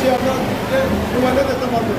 अशी आपण तुम्हाला त्याचा मार्ग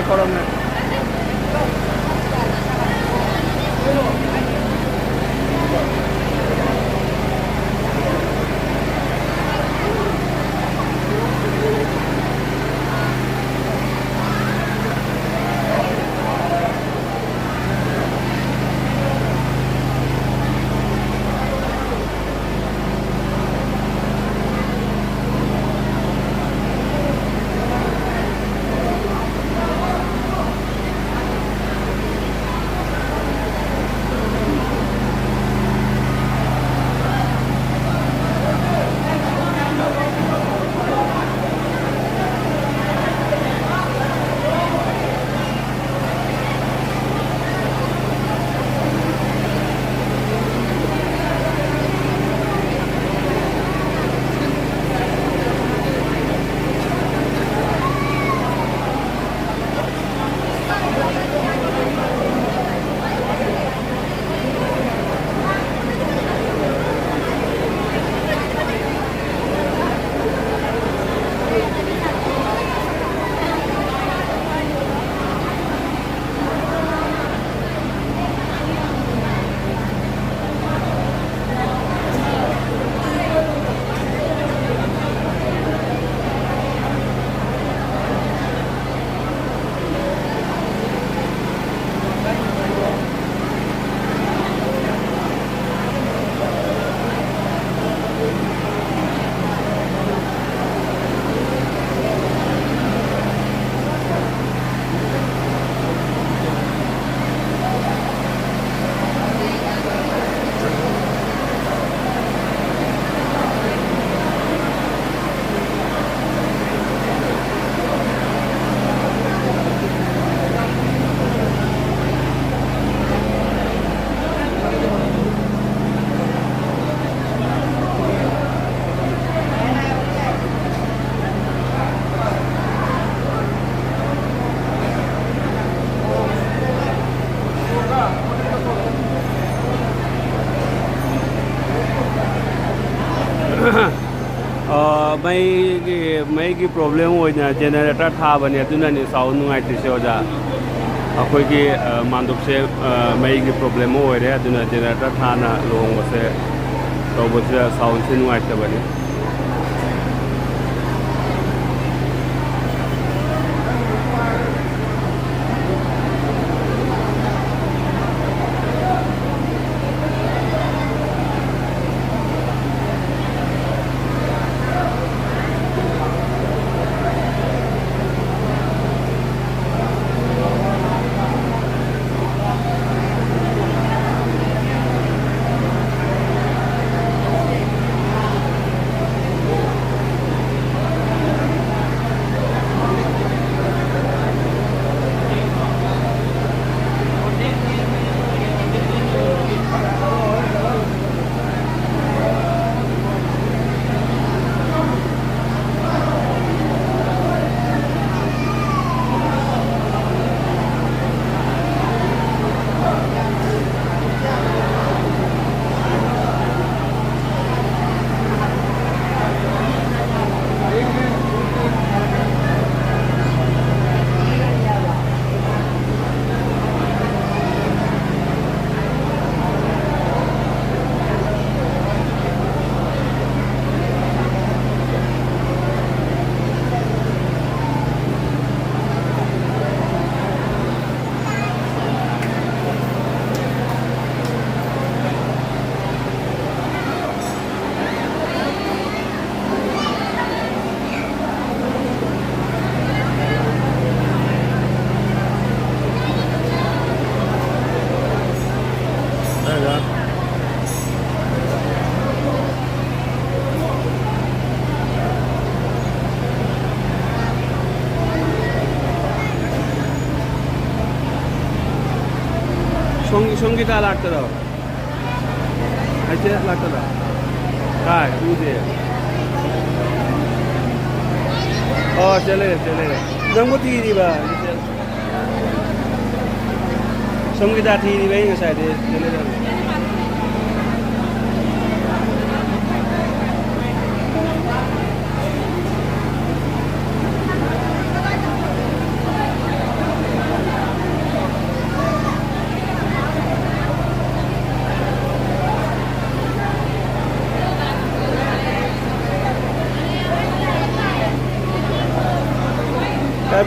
Coromel. ꯃꯩꯒꯤ ꯄ꯭ꯔꯣꯕ꯭ꯂꯦꯝ ꯑꯣꯏꯅ ꯖꯦꯅꯦꯔꯦꯇꯔ ꯊꯥꯕꯅꯦ ꯑꯗꯨꯅꯅꯤ ꯁꯥꯎꯟ ꯅꯨꯡꯉꯥꯏꯇ꯭ꯔꯤꯁꯦ ꯑꯣꯖꯥ ꯑꯩꯈꯣꯏꯒꯤ ꯃꯥꯟꯗꯨꯞꯁꯦ ꯃꯩꯒꯤ ꯄ꯭ꯔꯣꯕ꯭ꯂꯦꯝ ꯑꯣꯏꯔꯦ ꯑꯗꯨꯅ ꯖꯦꯅꯦꯔꯦꯇꯔ ꯊꯥꯅ ꯂꯨꯍꯣꯡꯕꯁꯦ ꯇꯧꯕꯁꯤꯗ ꯁꯥꯎꯟꯁꯦ ꯅꯨꯡꯉꯥꯏꯇꯕꯅꯤ সঙ্গীতা লাগতে দাও আছে লাগতে দাও काय उदे चले नंगो थीबा संगीता थीबा ngसाय de चले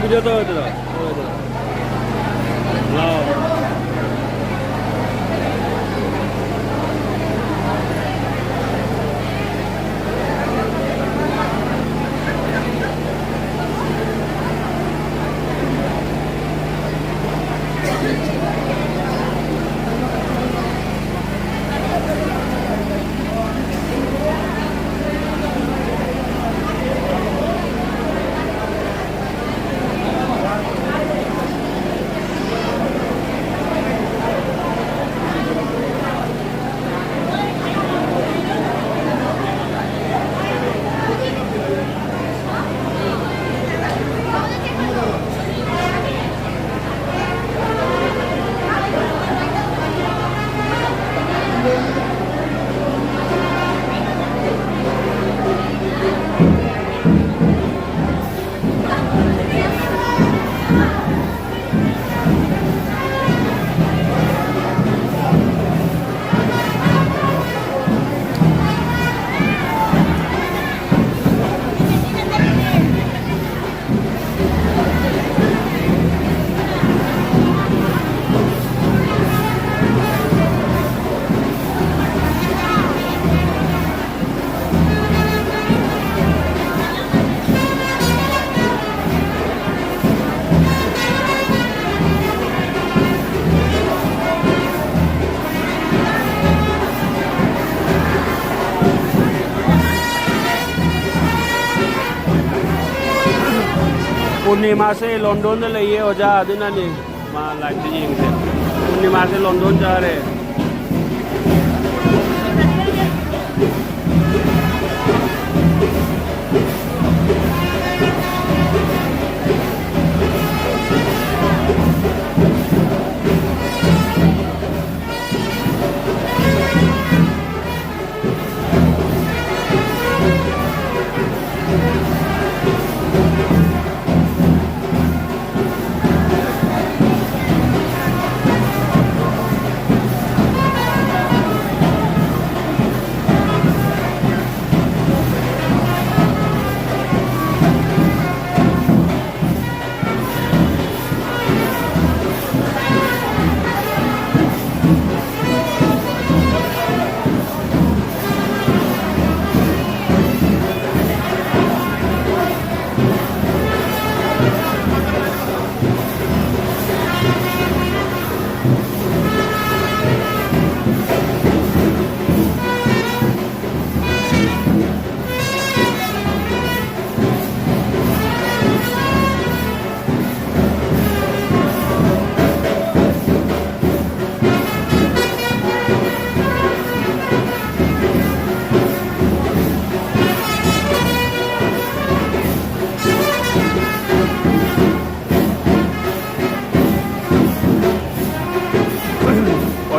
video to itu पूर्णिमा से लंदन लइए ओजा अदुनानी मा लाइट यिंगसे पूर्णिमा से लंदन जा रहे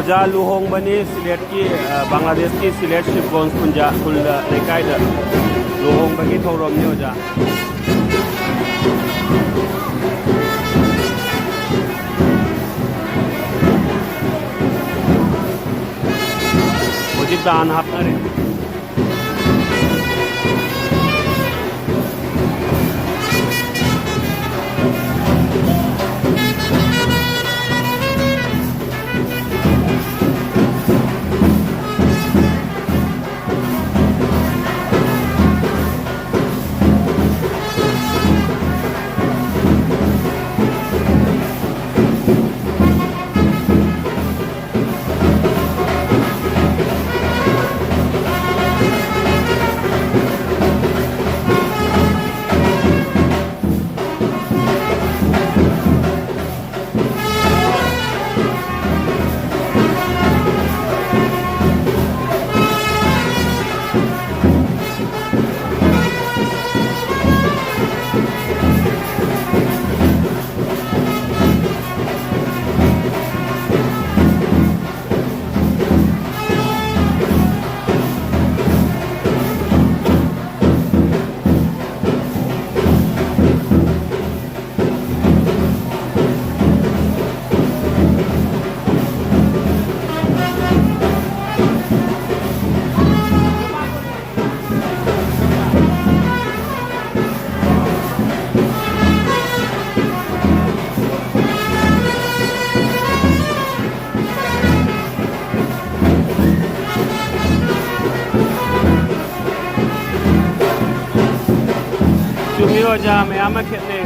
ओजा लुहोंग बनी सिलेट की बांग्लादेश की सिलेट शिवगंज खुंजा खुल लेकायदा लुहोंग बगी थौरम ने ओजा ओजी दान हापनारे Cumi oja me ama khitne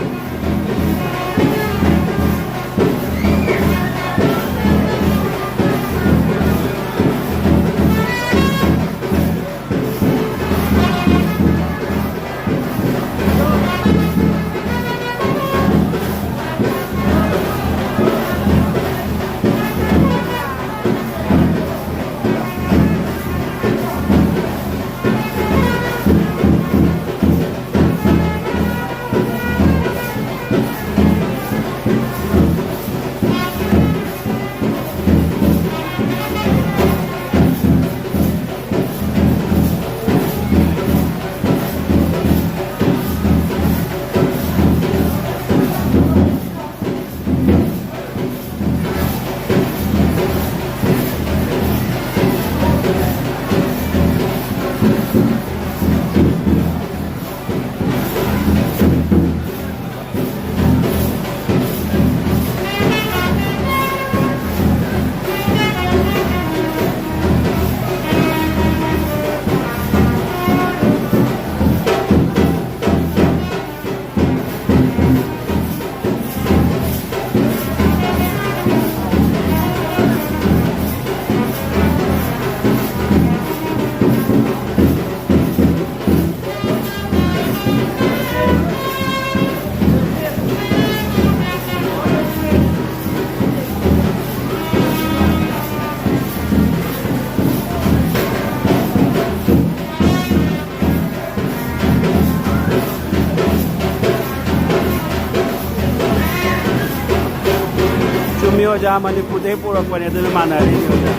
Cumi oja Manipur dei purakpane aduna manari ni oja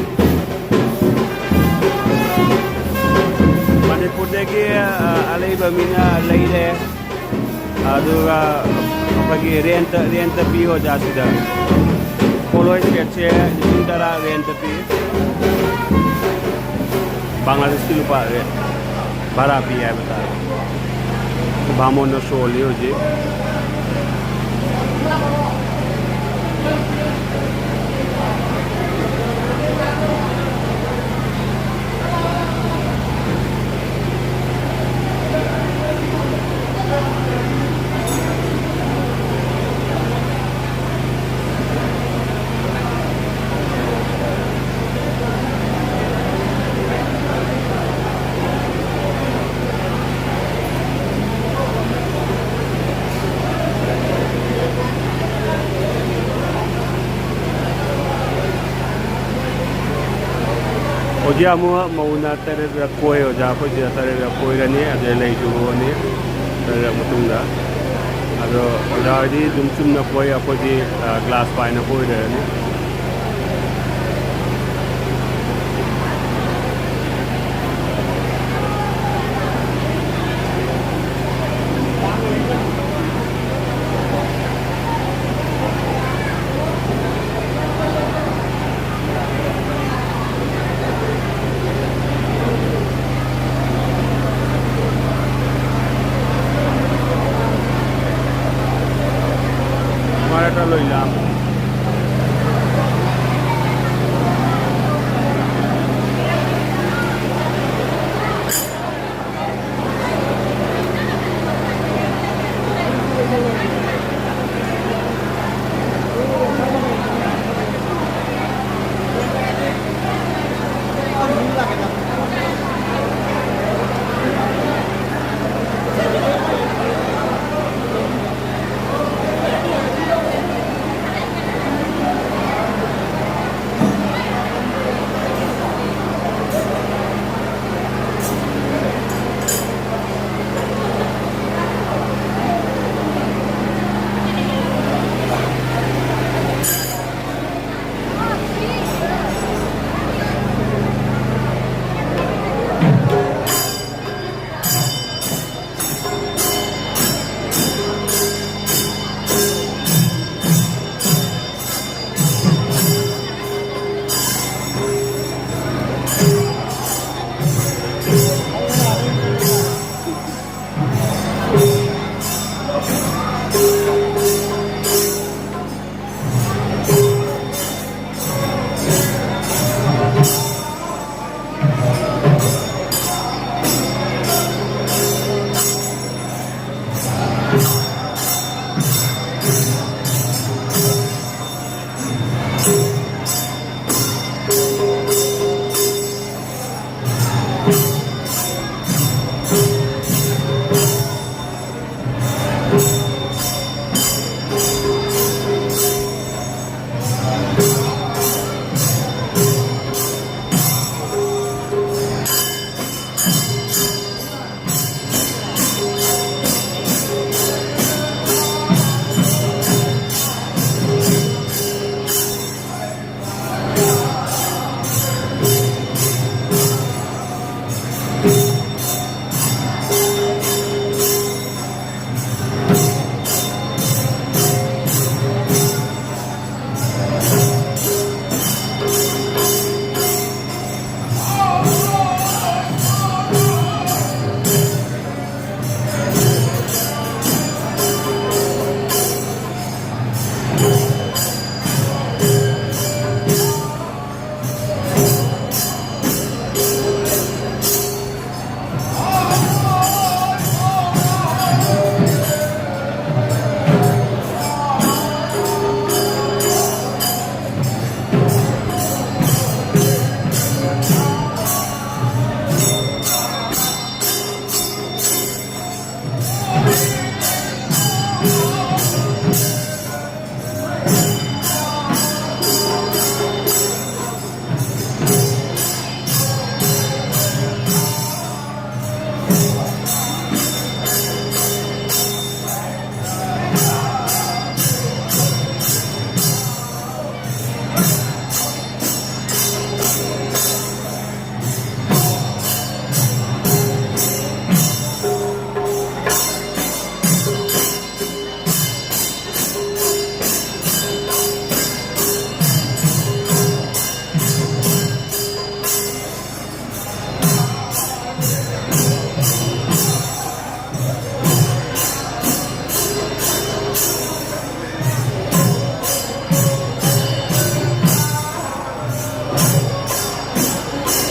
Manipur degi alaiba mina leile aduga apagi rent pi oja sida Poloi state se sintara rent pi Bangladesh ki lupa bhara pi hai bata Bhamon no sholi oji Oja mua mauna tere koi oja ko je tere koi rani ade lei ju ni tere mutungda ado oja di dumsum na koi apo di glass pai na koi rani generator লইলাম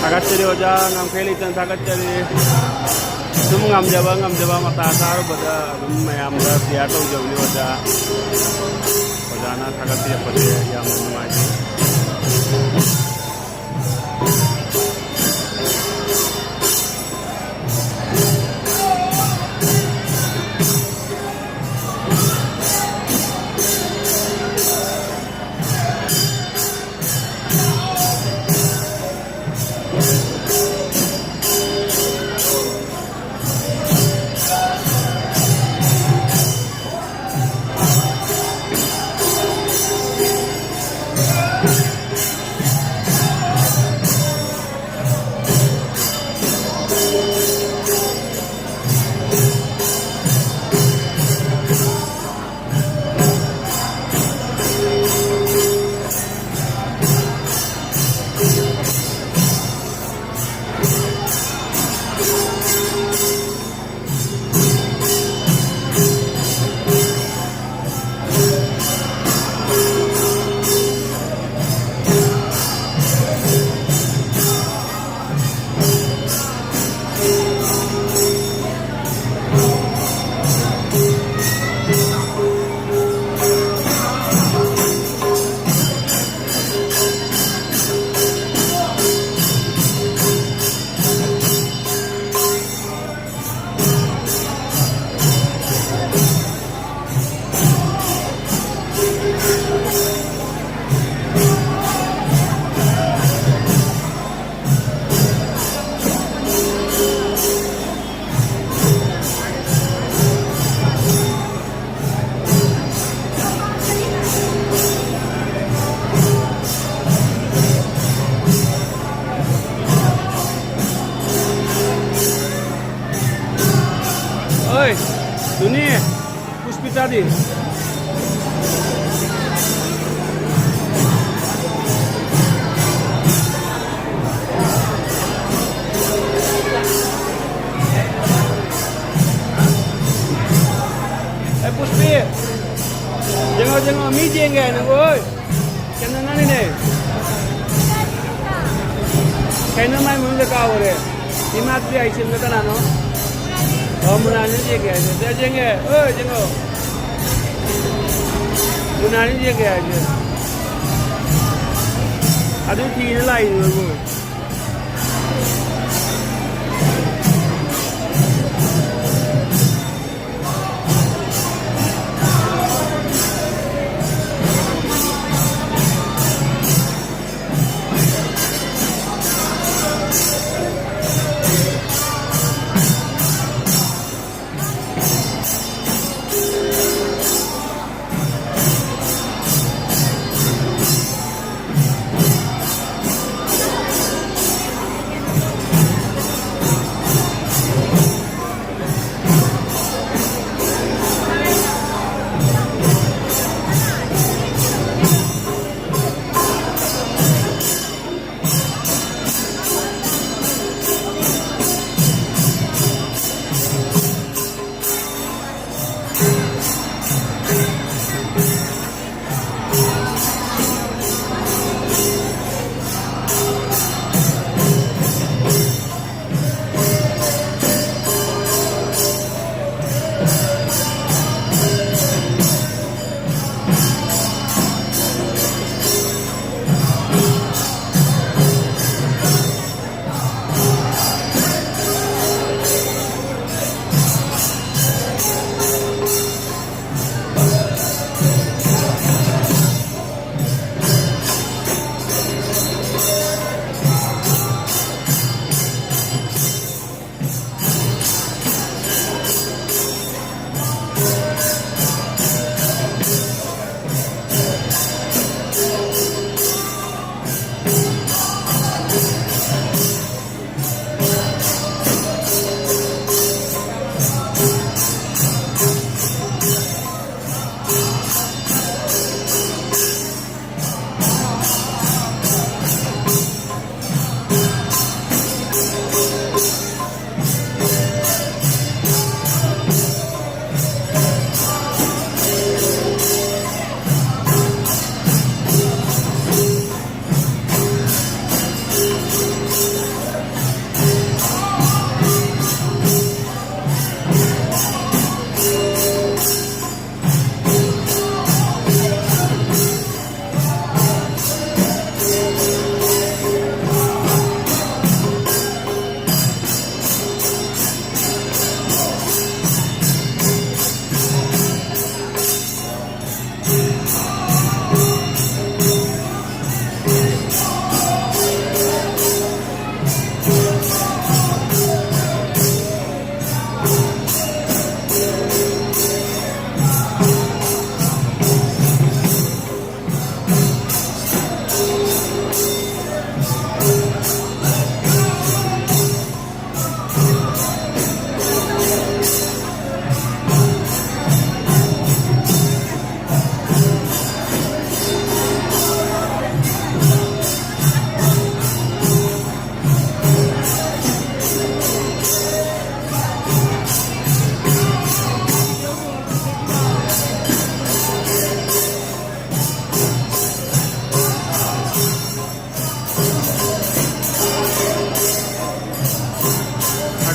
Sakatchari oja ngam kheli tan sakatchari sum ngamjaba mata saru bada mayam da theater jawni oja ojana sakatchari pade yam numai puspita di. Puspi, jengok mi jengke nang oi. Kena nani ne? Kena mai mun dekau re. Imatri ai sim kata nano. Oh munani jengke aja. Dia jengke. Oi jengok. Munani jengke aja. Aduh thi lain rồi.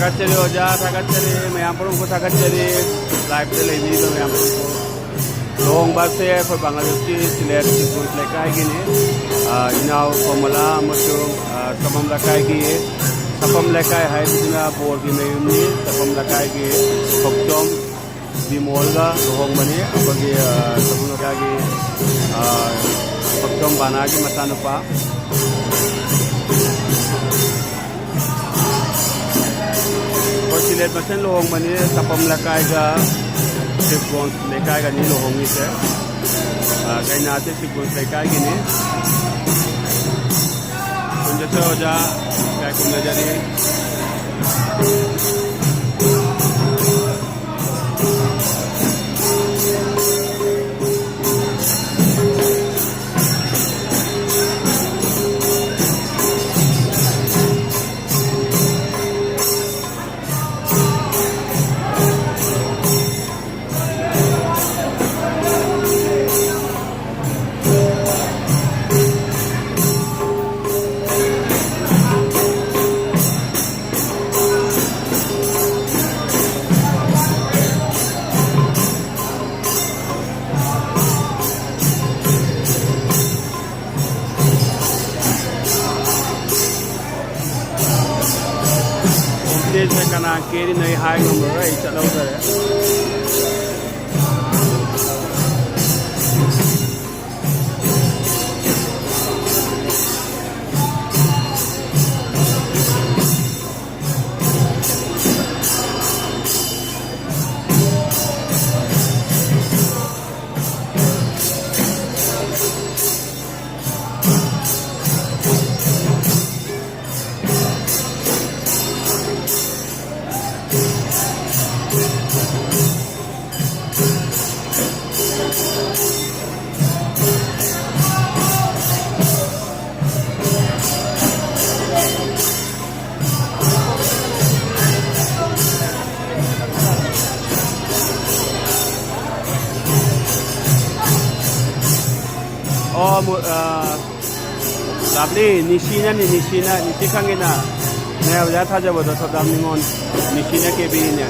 Thakachari oja, thakachari, mayam ko thakachari, live te lady to mayam ko. Long bus se for Bangladesh ki select ko lekai gini. Inau komala amasung samam lekai gi, sapam lekai hai dina bor gi mayum ni, sapam lekai gi koktom di molga lohong mani apagi sapam lekai gi koktom bana gi matanupa. Silet masan lohong mani tapam lekai ga sipgon lekai ga ni lohong ni se kai na se sipgon lekai gini kunja se oja kai kunja jadi kana keri nei hai ngam ro ai chatau dare oh lovely nishina nishi khangina ne ya tha jabo da thodam ningon nishina ke bi ne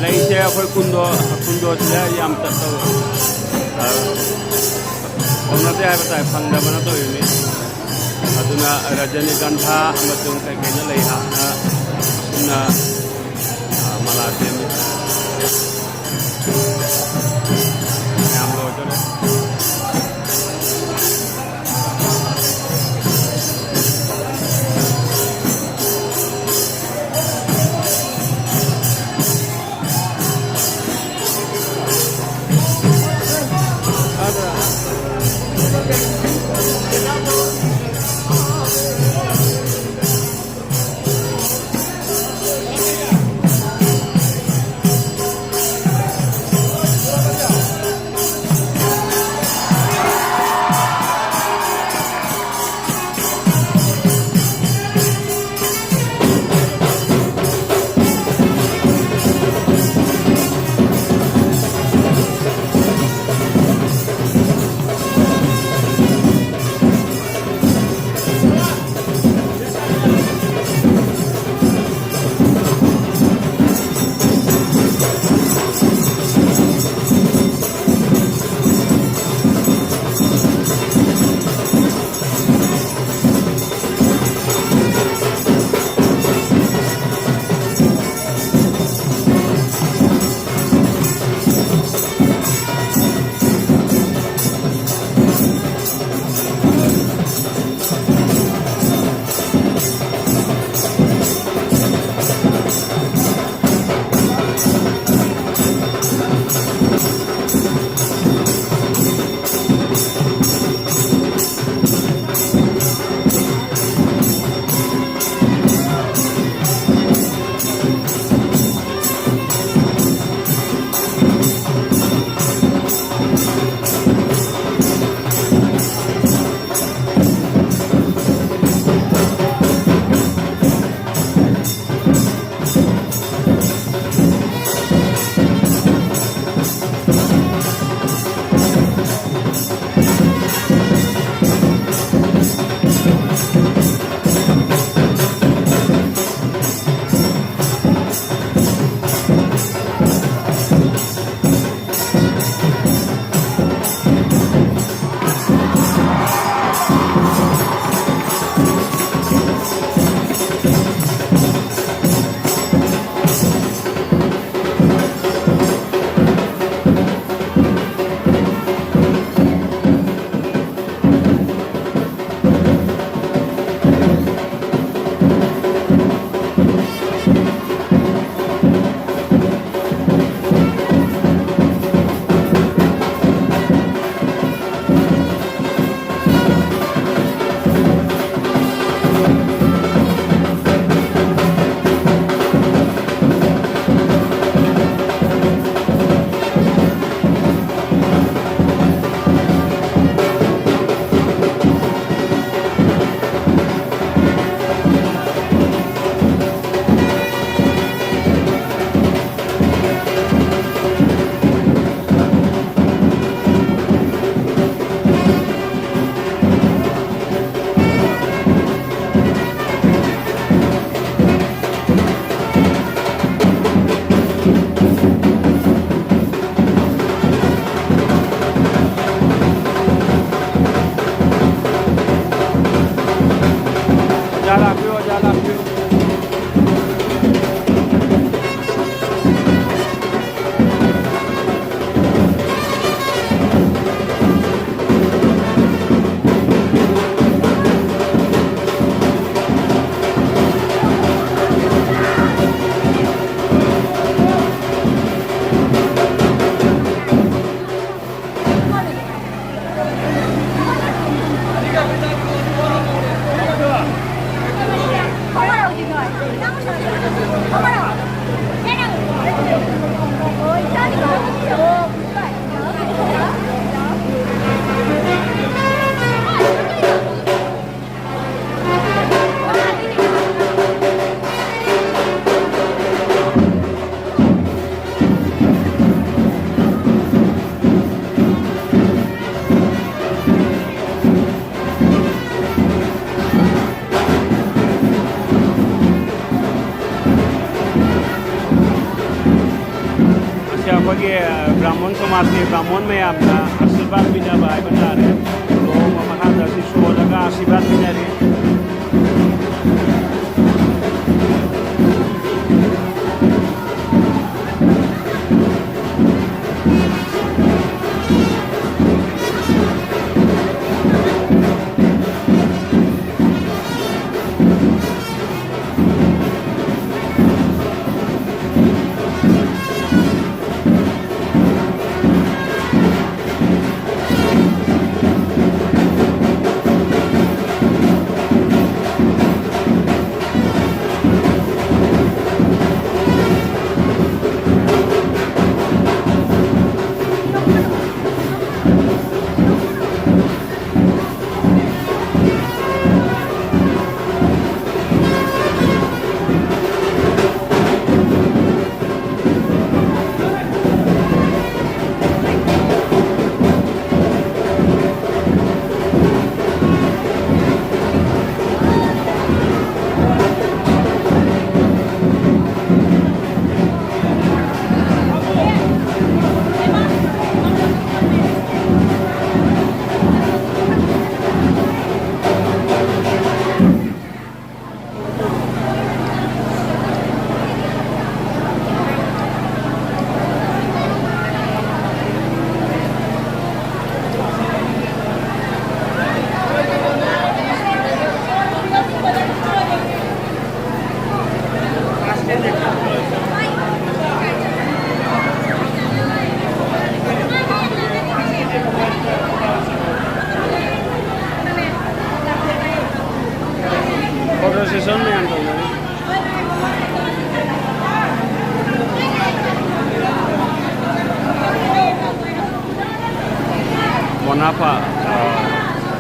leise akhoi kundo chile yam ta to ona te ai batai phang da bana to yuni aduna Rajanigandha amasung kai kai na lei ha na mala te yam lo jo le ꯑꯩꯈꯣꯏꯒꯤ ꯕ꯭ꯔꯥꯍꯃꯟ ꯁꯃꯥꯖꯀꯤ ꯕ꯭ꯔꯥꯍꯃꯟ ꯃꯌꯥꯝꯅ ꯑꯁꯤꯔꯕꯥꯗ ꯄꯤꯅꯕ ꯍꯥꯏꯕ ꯇꯥꯔꯦ ꯂꯨꯍꯣꯡꯕ ꯃꯈꯥꯗ ꯁꯤ ꯁꯣꯜꯂꯒ Aashirvaad ꯄꯤꯅꯔꯤ Procession meyam tawnani Monafa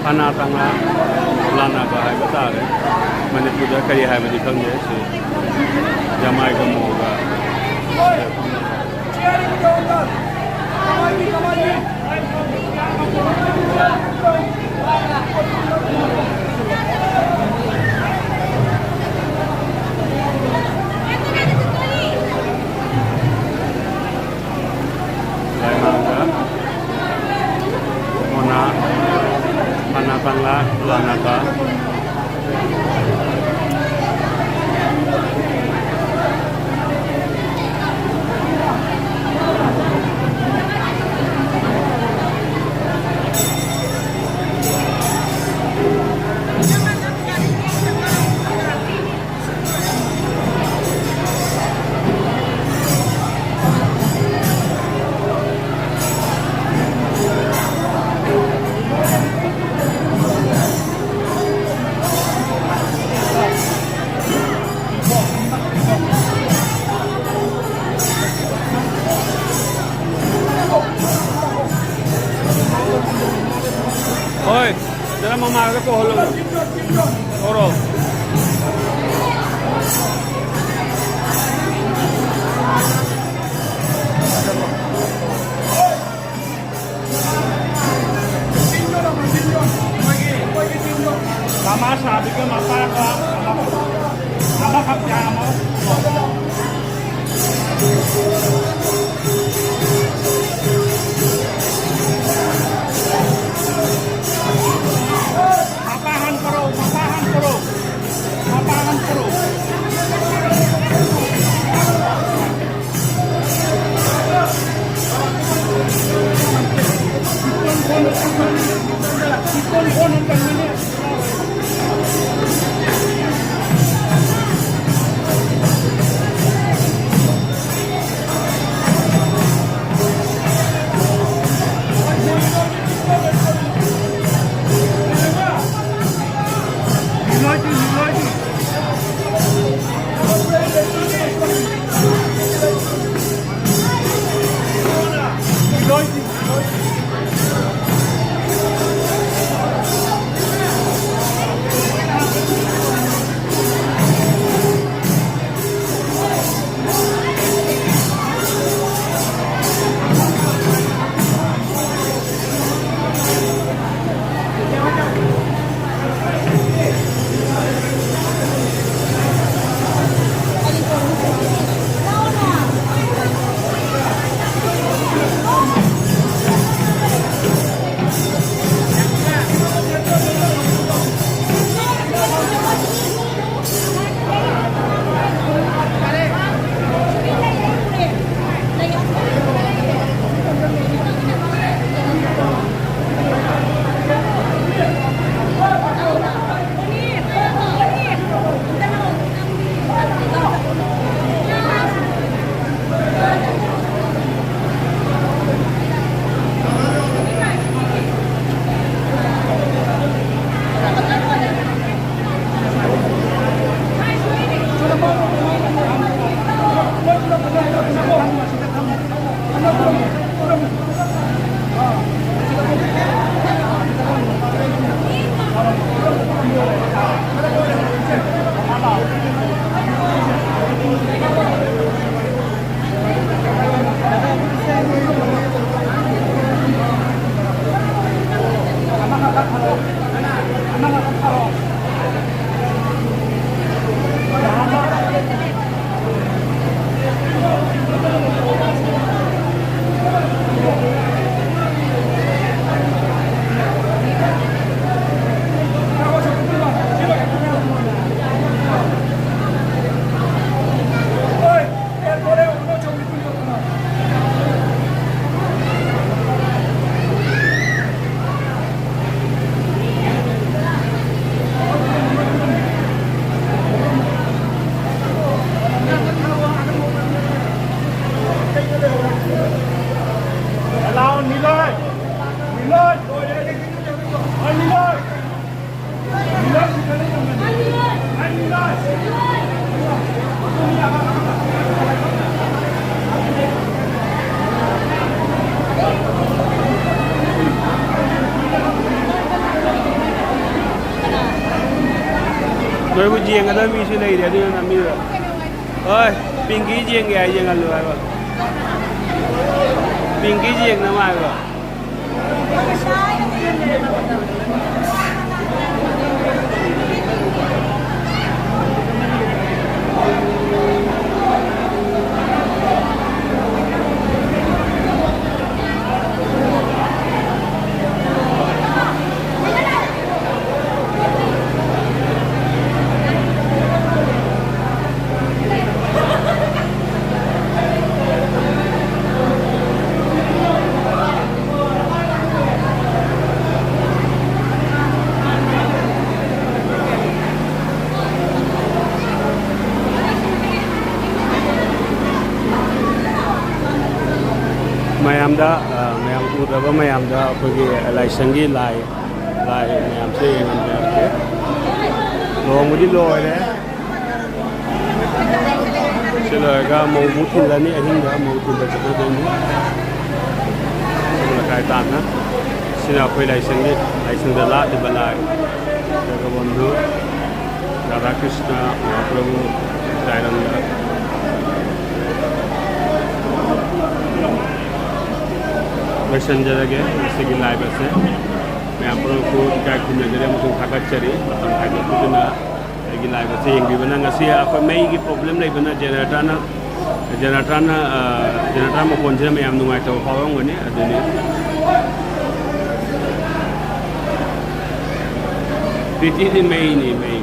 Panatanga Lanaba haiba tare Manipurda kari haibadi khangde si Jamaica moga Mona Panatanga Lanaba Oi, jara mama ko holo. Oro. Mama sabi ko mapaka apa kapya mo. Apahan เราหนีเลยหนีเลยหนีเลยหนีเลยหนีเลย Rồi bu jieng ada mi sini dia tu nak mi. Oi, pinggir jieng ya jieng alu ai ba. Pinggir jieng nama ai ba. ꯃꯌꯥꯝꯗ ꯃꯌꯥꯝ ꯎꯗꯕ ꯃꯌꯥꯝꯗ ꯑꯩꯈꯣꯏꯒꯤ ꯂꯥꯏꯁꯪꯒꯤ ꯂꯥꯏ ꯃꯌꯥꯝꯁꯦ ꯌꯦꯡꯍꯟꯖꯔꯛꯀꯦ ꯂꯨꯍꯣꯡꯕꯗꯤ ꯂꯣꯏꯔꯦ ꯁꯤ ꯂꯣꯏꯔꯒ ꯃꯧꯕꯨ ꯊꯤꯜꯂꯅꯤ ꯑꯍꯤꯡꯗ ꯃꯧ ꯊꯤꯟꯕ ꯆꯠꯀꯗꯣꯏꯅꯤ ꯂꯩꯀꯥꯏ ꯇꯥꯟꯅ ꯁꯤꯅ ꯑꯩꯈꯣꯏ ꯂꯥꯏꯁꯪꯗ ꯂꯥꯠꯂꯤꯕ ꯂꯥꯏ ꯖꯒꯕꯟꯙꯨ ꯔꯥꯙꯥ ꯀ꯭ꯔꯤꯁꯅ ꯃꯍꯥꯄ꯭ꯔꯚꯨ ꯂꯥꯏꯔꯪꯗ ꯂꯣꯏꯁꯤꯟꯖꯔꯒꯦ ꯃꯁꯤꯒꯤ ꯂꯥꯏꯞ ꯑꯁꯦ ꯃꯌꯥꯝ ꯄꯨꯝꯅꯃꯛꯄꯨ ꯏꯀꯥꯏ ꯈꯨꯝꯅꯖꯔꯤ ꯑꯃꯁꯨꯡ ꯊꯥꯒꯠꯆꯔꯤ ꯃꯇꯝ ꯈꯥꯏꯗꯣꯛꯇꯨꯅ ꯑꯩꯒꯤ ꯂꯥꯏꯞ ꯑꯁꯦ ꯌꯦꯡꯕꯤꯕꯅ ꯉꯁꯤ ꯑꯩꯈꯣꯏ ꯃꯩꯒꯤ ꯄ꯭ꯔꯣꯕ꯭ꯂꯦꯝ ꯂꯩꯕꯅ ꯖꯦꯅꯦꯔꯦꯇꯔ ꯃꯈꯣꯟꯁꯤꯅ ꯃꯌꯥꯝ ꯅꯨꯡꯉꯥꯏꯇꯕ ꯐꯥꯎꯔꯝꯒꯅꯤ ꯑꯗꯨꯅꯤ ꯄ꯭ꯔꯤꯇꯤꯗꯤ ꯃꯩꯅꯤ ꯃꯩ